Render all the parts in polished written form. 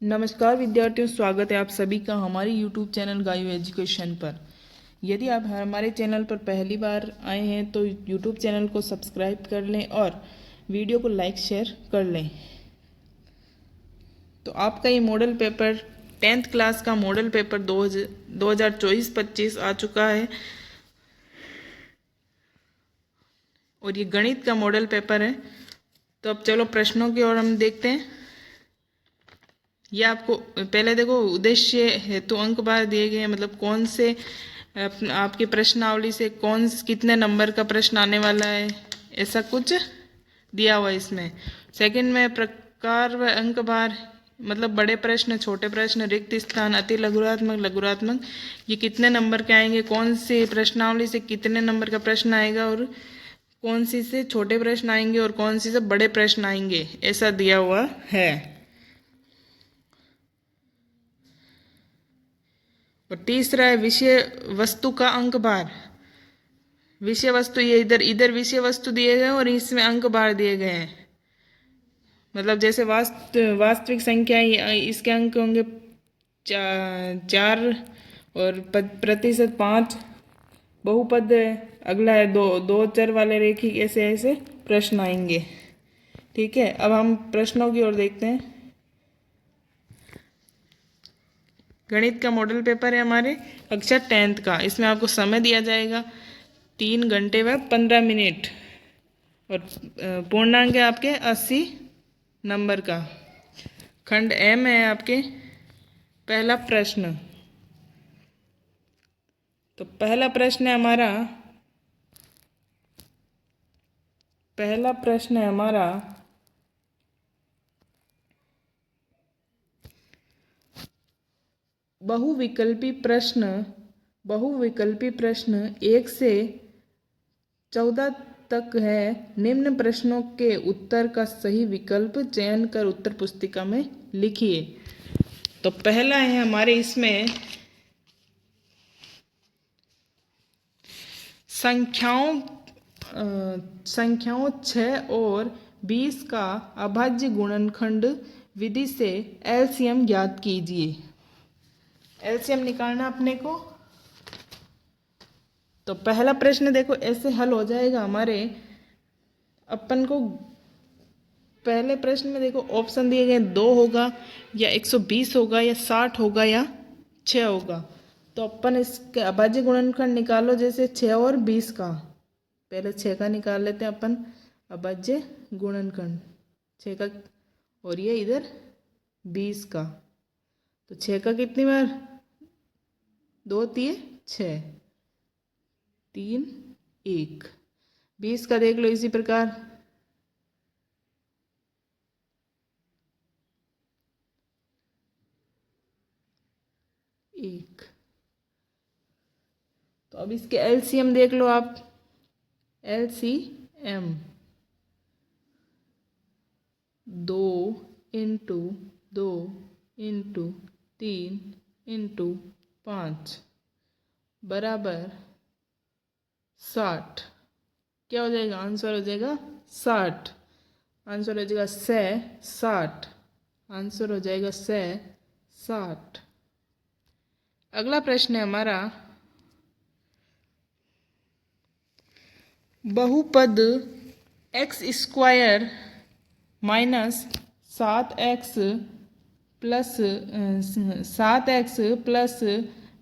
नमस्कार विद्यार्थियों, स्वागत है आप सभी का हमारे YouTube चैनल गायू एजुकेशन पर। यदि आप हमारे चैनल पर पहली बार आए हैं तो YouTube चैनल को सब्सक्राइब कर लें और वीडियो को लाइक शेयर कर लें। तो आपका ये मॉडल पेपर 10th क्लास का मॉडल पेपर 2024-25 आ चुका है और ये गणित का मॉडल पेपर है। तो अब चलो प्रश्नों की ओर हम देखते हैं। ये आपको पहले देखो, उद्देश्य हेतु अंक बार दिए गए हैं, मतलब कौन से आपकी प्रश्नावली से कितने नंबर का प्रश्न आने वाला है, ऐसा कुछ दिया हुआ है इसमें। सेकंड में प्रकार व अंक बार, मतलब बड़े प्रश्न, छोटे प्रश्न, रिक्त स्थान, अति लघुरात्मक, लघुरात्मक, ये कितने नंबर के आएंगे, कौन सी प्रश्नावली से कितने नंबर का प्रश्न आएगा और कौन सी से छोटे प्रश्न आएंगे और कौन सी से बड़े प्रश्न आएंगे, ऐसा दिया हुआ है। और तीसरा है विषय वस्तु का अंक भार। विषय वस्तु ये इधर विषय वस्तु दिए गए और इसमें अंक भार दिए गए हैं। मतलब जैसे वास्तविक संख्या, इसके अंक होंगे 4 और प्रतिशत 5। बहुपद अगला है दो चर वाले रेखिक, ऐसे ऐसे प्रश्न आएंगे। ठीक है, अब हम प्रश्नों की ओर देखते हैं। गणित का मॉडल पेपर है हमारे कक्षा 10th का। इसमें आपको समय दिया जाएगा 3 घंटे व 15 मिनट और पूर्णांक है आपके 80 नंबर का। खंड एम है आपके। पहला प्रश्न, तो पहला प्रश्न है हमारा बहुविकल्पी प्रश्न 1 से 14 तक है। निम्न प्रश्नों के उत्तर का सही विकल्प चयन कर उत्तर पुस्तिका में लिखिए। तो पहला है हमारे इसमें संख्याओं 6 और 20 का अभाज्य गुणनखंड विधि से एलसीएम ज्ञात कीजिए। एलसीएम निकालना अपने को। तो पहला प्रश्न देखो ऐसे हल हो जाएगा हमारे। अपन को पहले प्रश्न में देखो ऑप्शन दिए गए 2 होगा या 120 होगा या 60 होगा या 6 होगा। तो अपन इसके अभाज्य गुणनखंड निकालो। जैसे 6 और 20 का, पहले 6 का निकाल लेते हैं अपन अभाज्य गुणनखंड 6 का, और ये इधर 20 का। तो 6 का कितनी बार, 2 3 6, 3 1। 20 का देख लो इसी प्रकार। एक। तो अब इसके एलसीएम देख लो आप। एलसीएम 2 इंटू 2 इंटू 3 इंटू 5 बराबर 60। क्या हो जाएगा, आंसर हो जाएगा 60। आंसर हो जाएगा 60। आंसर हो जाएगा 60। अगला प्रश्न है हमारा बहुपद x square minus 7x plus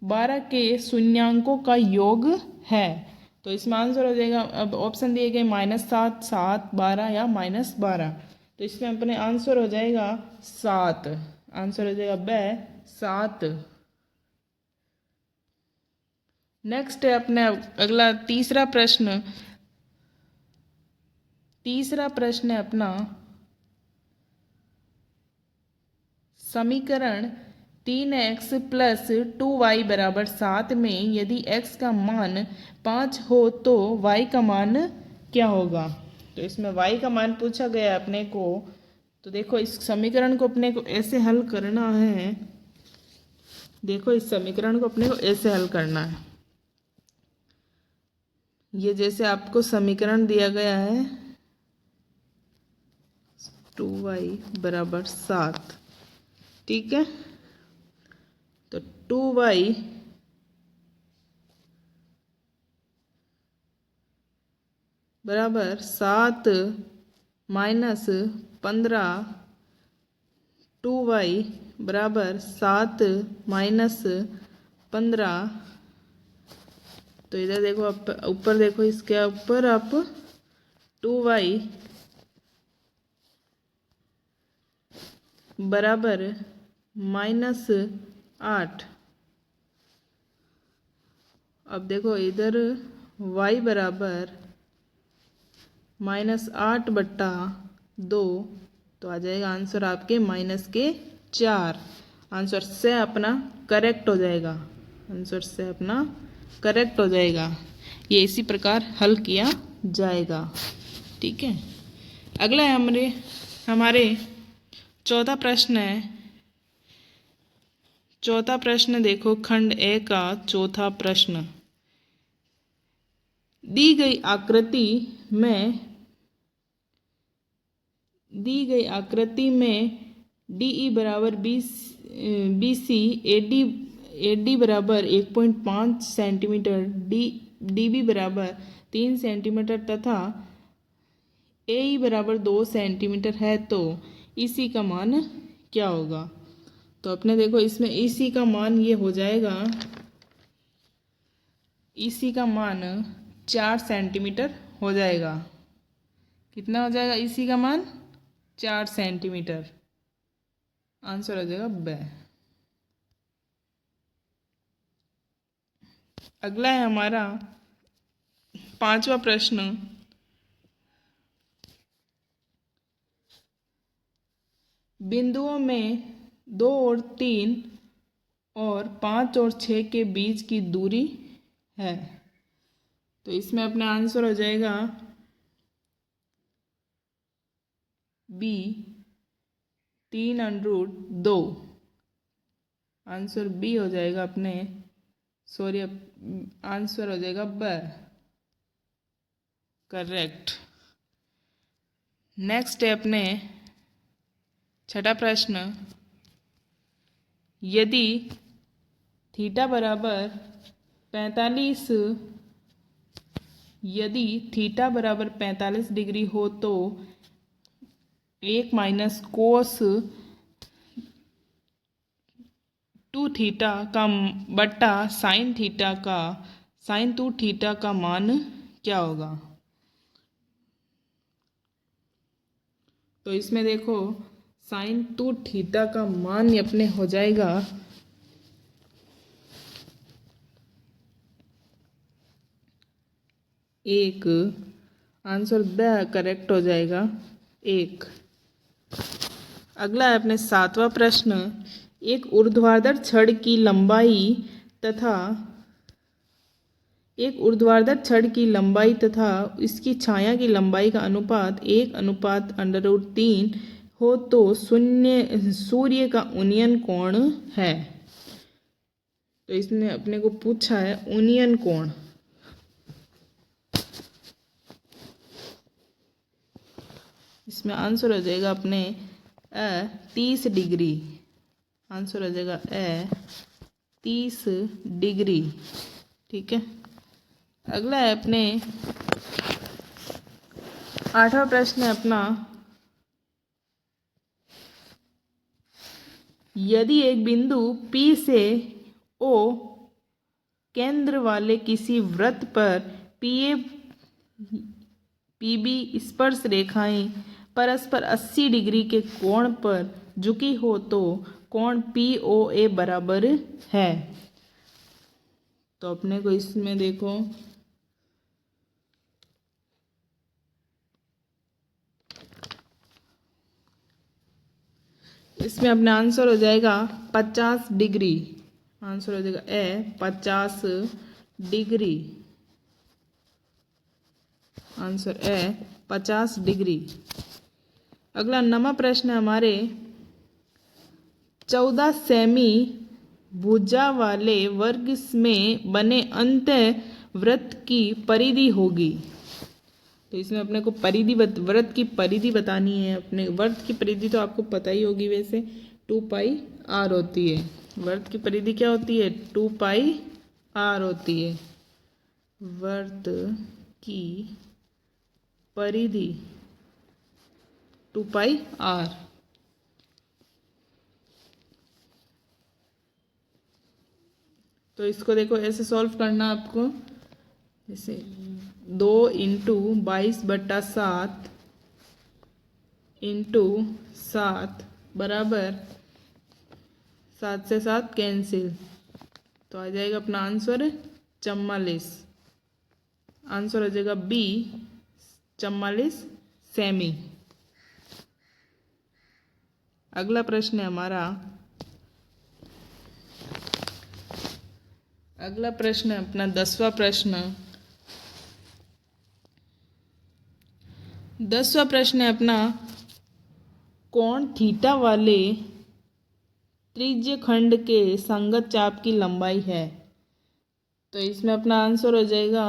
12 के शून्यांकों का योग है। तो इसमें आंसर हो जाएगा, अब ऑप्शन दिए गए -7, 7, 12 या -12। तो इसमें अपने आंसर हो जाएगा 7। आंसर हो जाएगा 7। नेक्स्ट है अपने अगला तीसरा प्रश्न है अपना समीकरण 3x प्लस 2y बराबर 7 में यदि x का मान 5 हो तो y का मान क्या होगा। तो इसमें y का मान पूछा गया अपने को। तो देखो इस समीकरण को अपने को ऐसे हल करना है। देखो इस समीकरण को अपने को ऐसे हल करना है। ये जैसे आपको समीकरण दिया गया है 2y बराबर 7, ठीक है। तो 2y बराबर 7 माइनस 15, 2y बराबर 7 माइनस 15। तो इधर देखो, आप ऊपर देखो, इसके ऊपर आप 2y बराबर -8। अब देखो इधर y बराबर -8/2, तो आ जाएगा आंसर आपके -4। आंसर से अपना करेक्ट हो जाएगा, आंसर से अपना करेक्ट हो जाएगा। ये इसी प्रकार हल किया जाएगा। ठीक है। अगला है हमारे चौथा प्रश्न है। चौथा प्रश्न देखो, खंड ए का चौथा प्रश्न। दी गई आकृति में DE बराबर 20 AD बराबर 1.5 सेंटीमीटर, DB बराबर 3 सेंटीमीटर तथा AE बराबर 2 सेंटीमीटर है, तो EC का मान क्या होगा? तो अपने देखो इसमें EC का मान ये हो जाएगा, EC का मान 4 सेंटीमीटर हो जाएगा। कितना हो जाएगा EC का मान? 4 सेंटीमीटर। आंसर हो जाएगा ब। अगला है हमारा पांचवा प्रश्न। बिंदुओं में 2 और 3 और 5 और 6 के बीच की दूरी है, तो इसमें अपना आंसर हो जाएगा बी 3√2। आंसर बी हो जाएगा अपने, सॉरी, आंसर हो जाएगा ब, करेक्ट। नेक्स्ट है अपने छठा प्रश्न। यदि थीटा बराबर 45 डिग्री हो, तो 1 माइनस कोस 2 थीटा का बट्टा साइन 2 थीटा का मान क्या होगा? तो इसमें देखो साइन 2 थीटा का मान अपने हो जाएगा एक। आंसर द करेक्ट हो जाएगा 1। अगला है अपने सातवां प्रश्न। एक ऊर्ध्वाधर छड़ की लंबाई तथा इसकी छाया की लंबाई का अनुपात 1/√3 हो, तो सूर्य का उन्नयन कोण है। तो इसने अपने को पूछा है उन्नयन कोण। इसमें आंसर हो जाएगा अपने 30 डिग्री। आंसर हो जाएगा 30 डिग्री। ठीक है। अगला है अपने आठवां प्रश्न है अपना। यदि एक बिंदु P से O केंद्र वाले किसी वृत्त पर PB स्पर्श रेखाएं परस्पर 80 डिग्री के कोण पर झुकी हो, तो कोण POA बराबर है। तो अपने को इसमें देखो इसमें अपना आंसर हो जाएगा 50 डिग्री। आंसर हो जाएगा 50 डिग्री। Answer 50 degree. अगला 9वां प्रश्न है हमारे। 14 सेमी भुजा वाले वर्ग में बने अंत वृत्त की परिधि होगी। तो इसमें अपने को वृत्त की परिधि बतानी है। अपने वृत्त की परिधि तो आपको पता ही होगी, वैसे 2 पाई आर होती है। वर्त की परिधि क्या होती है? 2 पाई आर होती है। वर्त की परिधि 2 पाई आर। तो इसको देखो ऐसे सॉल्व करना आपको, जैसे 2 इंटू 22/7 इंटू 7 बराबर 7 से 7 कैंसिल, तो आ जाएगा अपना आंसर 44। आंसर हो जाएगा बी 44 सेमी। अगला प्रश्न है हमारा, अगला प्रश्न है अपना 10वां प्रश्न। 10वां प्रश्न है अपना, कोण थीटा वाले त्रिज्य खंड के संगत चाप की लंबाई है। तो इसमें अपना आंसर हो जाएगा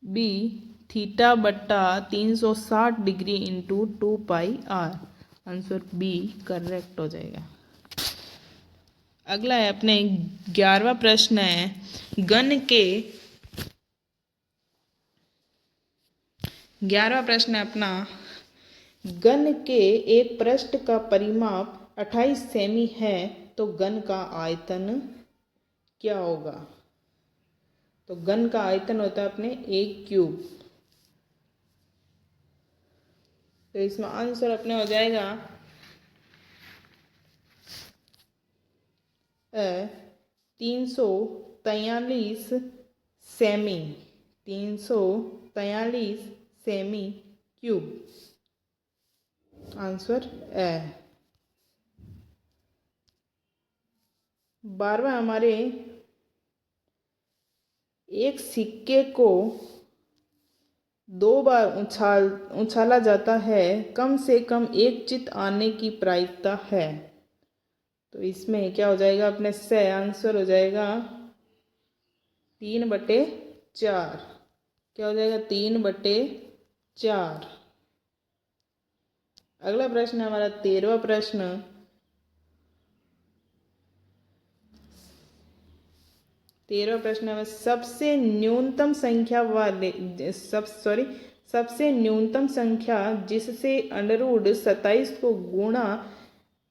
बी थीटा बट्टा 360 degree into 2 pi r. Answer B correct हो जाएगा। अगला है अपने 11वां प्रश्न है, घन के 11वां प्रश्न है अपना, घन के एक पृष्ठ का परिमाप 28 सेमी है तो घन का आयतन क्या होगा? तो घन का आयतन होता है अपने 1 क्यूब। तो इसमें आंसर अपने हो जाएगा 343 cm, 343 cm cube. Answer A. 12वां हमारे, एक सिक्के को 2 बार उछाला जाता है, कम से कम एक चित आने की प्रायिकता है। तो इसमें क्या हो जाएगा अपने से? आंसर हो जाएगा 3/4। क्या हो जाएगा? 3/4। अगला प्रश्न है हमारा 13वां प्रश्न। 13वां प्रश्न है, सबसे न्यूनतम संख्या वाले सबसे न्यूनतम संख्या जिससे √27 को गुणा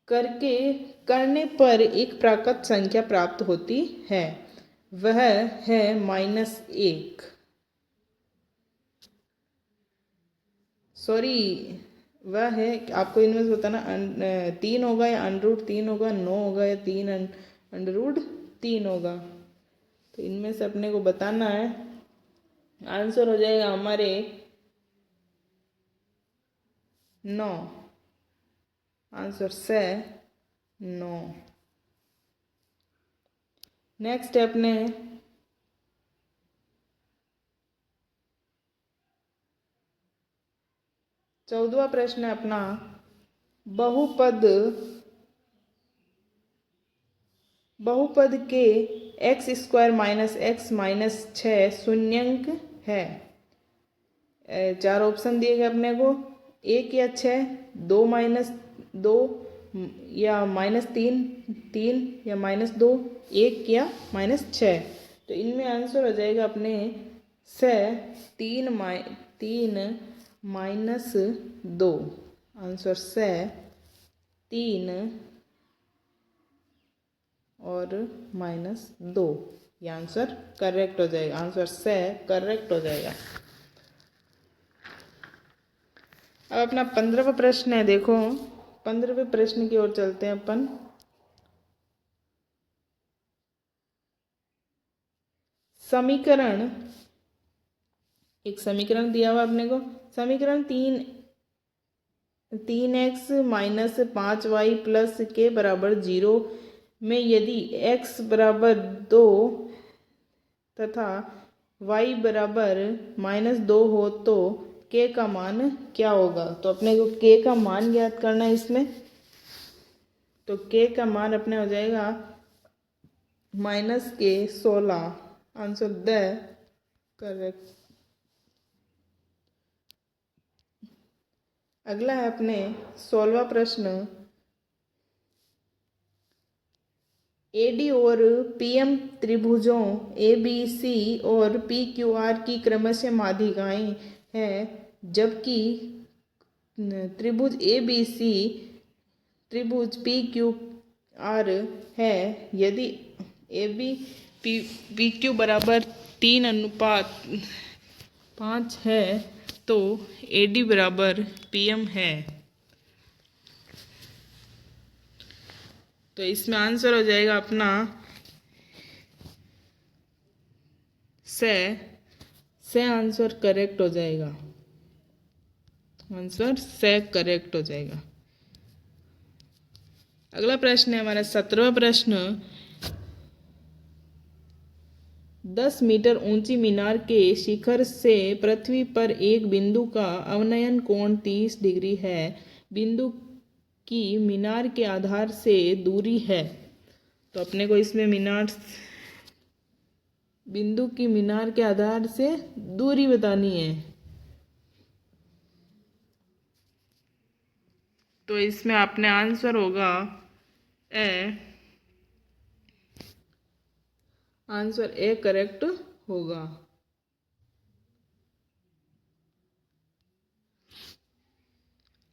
करने पर एक प्राकृत संख्या प्राप्त होती है, वह है -1। सॉरी, वह है, आपको इनमें से बताना 3 होगा या √3 होगा, 9 होगा या 3 √3 होगा। तो इनमें से अपने को बताना है। आंसर हो जाएगा हमारे 9। आंसर से 9। नेक्स्ट है अपने 14वां प्रश्न है अपना, बहुपद के x² - x - 6 शून्यंक है। 4 ऑप्शन दिए गए अपने को, 1 या 6, 2 - 2 या -3, 3 या -2, 1 या -6। तो इनमें आंसर हो जाएगा अपने से 3 - 2। आंसर से 3 और -2, ये आंसर करेक्ट हो जाएगा। आंसर से करेक्ट हो जाएगा। अब अपना 15वां प्रश्न है, देखो 15वें प्रश्न की ओर चलते हैं अपन। एक समीकरण दिया हुआ अपने को, समीकरण 3x - 5y + k = 0 में यदि x = 2 तथा y = -2 हो तो k का मान क्या होगा? तो अपने को k का मान ज्ञात करना है इसमें। तो k का मान अपने हो जाएगा -16। Answer the correct. अगला है अपने 16वां प्रश्न। एडी और पीएम त्रिभुजों ए बी सी और पी क्यू आर की क्रमशः माध्यिकाएं हैं, जबकि त्रिभुज ए बी सी त्रिभुज पी क्यू आर है। यदि ए बी पी क्यू बराबर 3:5 है तो ए डी बराबर पी एम है। तो इसमें आंसर हो जाएगा अपना से आंसर करेक्ट हो जाएगा। आंसर से करेक्ट हो जाएगा। अगला प्रश्न है हमारा 17वां प्रश्न। 10 मीटर ऊंची मीनार के शिखर से पृथ्वी पर एक बिंदु का अवनयन कोण 30 डिग्री है। बिंदु की मीनार के आधार से दूरी है। तो अपने को इसमें बिंदु की मीनार के आधार से दूरी बतानी है। तो इसमें अपने आंसर होगा आंसर ए करेक्ट होगा।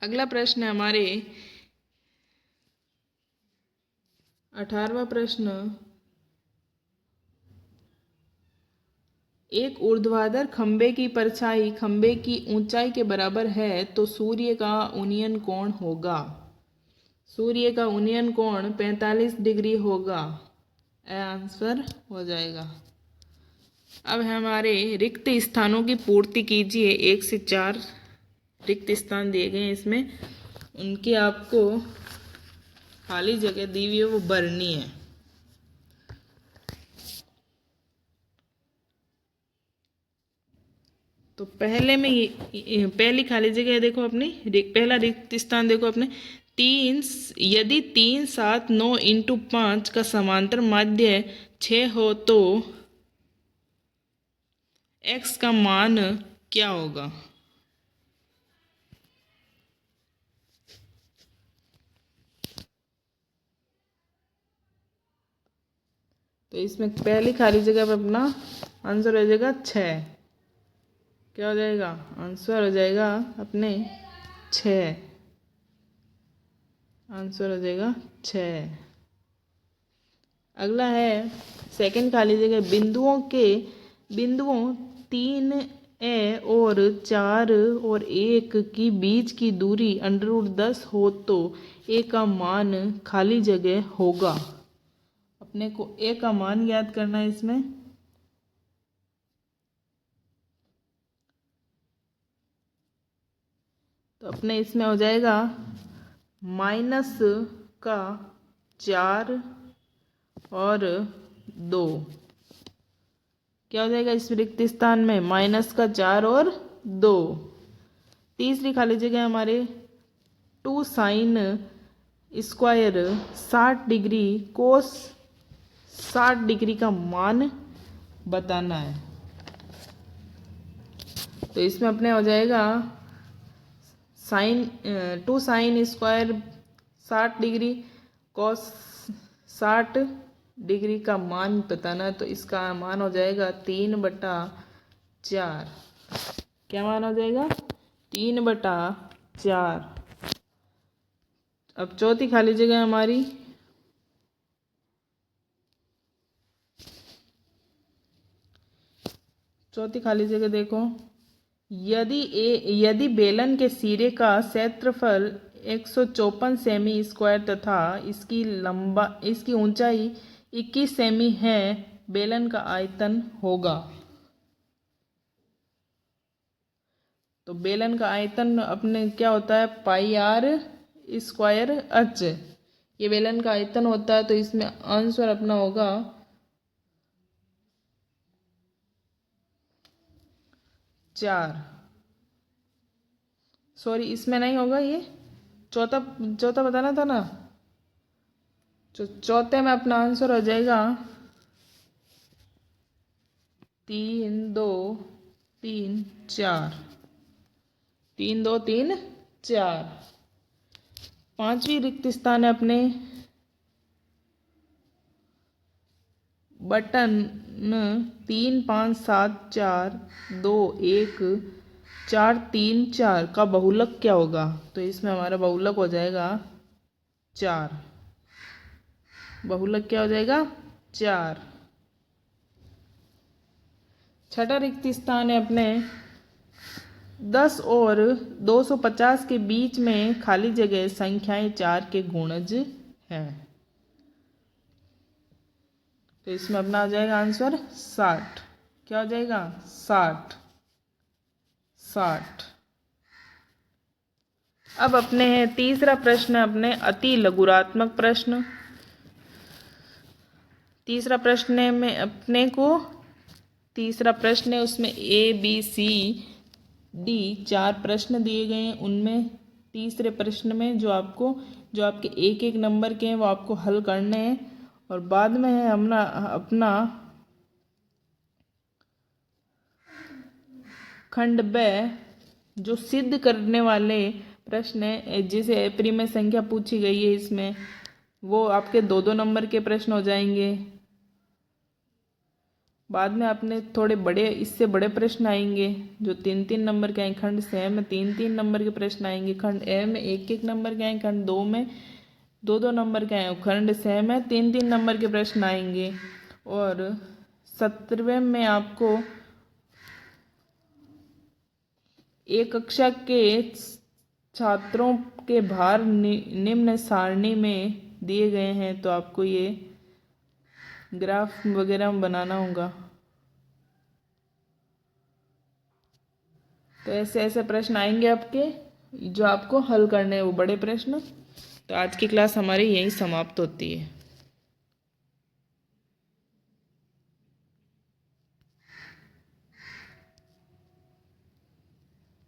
अगला प्रश्न है हमारे 18वां प्रश्न। एक ऊर्ध्वाधर खंबे की परछाई खंबे की ऊंचाई के बराबर है तो सूर्य का उन्नयन कोण होगा। सूर्य का उन्नयन कोण 45 डिग्री होगा। आंसर हो जाएगा। अब हमारे रिक्त स्थानों की पूर्ति कीजिए। 1 से 4 रिक्त स्थान दिए गए हैं, इसमें उनकी आपको खाली जगह दी हुई है वो भरनी है। तो पहले में पहली खाली जगह देखो अपनी, पहला रिक्त स्थान देखो अपने 3। यदि 3 7 9 × 5 का समांतर माध्य 6 हो तो x का मान क्या होगा। तो इसमें पहली खाली जगह पर अपना आंसर हो जाएगा 6। क्या हो जाएगा आंसर हो जाएगा अपने 6। आंसर हो जाएगा 6। अगला है सेकंड खाली जगह। बिंदुओं 3 और 4 और 1 की बीच की दूरी √10 हो तो a का मान खाली जगह होगा। अपने को a का मान याद करना है इसमें। तो अपने इसमें हो जाएगा -4 और 2। क्या हो जाएगा इस रिक्त स्थान में -4 और 2। तीसरी खाली जगह हमारे 2 sin स्क्वायर 60 डिग्री कोस 60 डिग्री का मान बताना है। तो इसमें अपने हो जाएगा 2 sin स्क्वायर 60 डिग्री कोस 60 डिग्री का मान बताना है। तो इसका मान हो जाएगा 3/4। क्या मान हो जाएगा 3/4। अब चौथी खाली जगह हमारी देखो। यदि बेलन के सिरे का क्षेत्रफल 154 सेमी स्क्वायर तथा इसकी ऊंचाई 21 सेमी है, बेलन का आयतन होगा। तो बेलन का आयतन अपने क्या होता है πr²h। ये बेलन का आयतन होता है। तो इसमें आंसर अपना होगा 4। सॉरी इसमें नहीं होगा, ये चौथा बताना था ना। चौथे में अपना आंसर हो जाएगा 3 2 3 4। 3 2 3 4। पांचवी रिक्त स्थान है अपने बटन 3 5 7 4 2 1 4 3 4 का बहुलक क्या होगा? तो इसमें हमारा बहुलक हो जाएगा 4। बहुलक क्या हो जाएगा? 4। छठा रिक्त स्थान है अपने 10 और 250 के बीच में खाली जगह संख्याएं 4 के गुणज हैं। तो इसमें अपना आ जाएगा आंसर 60। क्या हो जाएगा? 60। अब अपने तीसरा प्रश्न अपने अति लघुरात्मक प्रश्न। तीसरा प्रश्न में अपने को तीसरा प्रश्न है, उसमें ABCD 4 प्रश्न दिए गए हैं। उनमें तीसरे प्रश्न में जो आपके एक एक नंबर के हैं वो आपको हल करने हैं, और बाद में है अपना खंड ब जो सिद्ध करने वाले प्रश्न है, जिसे एप्री में संख्या पूछी गई है, इसमें वो आपके 2-2 नंबर के प्रश्न हो जाएंगे। बाद में अपने थोड़े बड़े इससे बड़े प्रश्न आएंगे जो 3-3 नंबर के आएंगे। खंड स में 3-3 नंबर के प्रश्न आएंगे। खंड ए में 1-1 नंबर के आएंगे। खंड 2 में 2-2 नंबर के आएंगे। खंड स में 3-3 नंबर के प्रश्न आएंगे। और 17वें में आपको एक कक्षा के छात्रों के भार निम्न सारणी में दिए गए हैं, तो आपको ये ग्राफ वगैरह बनाना होगा। तो ऐसे ऐसे प्रश्न आएंगे आपके जो आपको हल करने हैं, वो बड़े प्रश्न। तो आज की क्लास हमारी यहीं समाप्त होती है।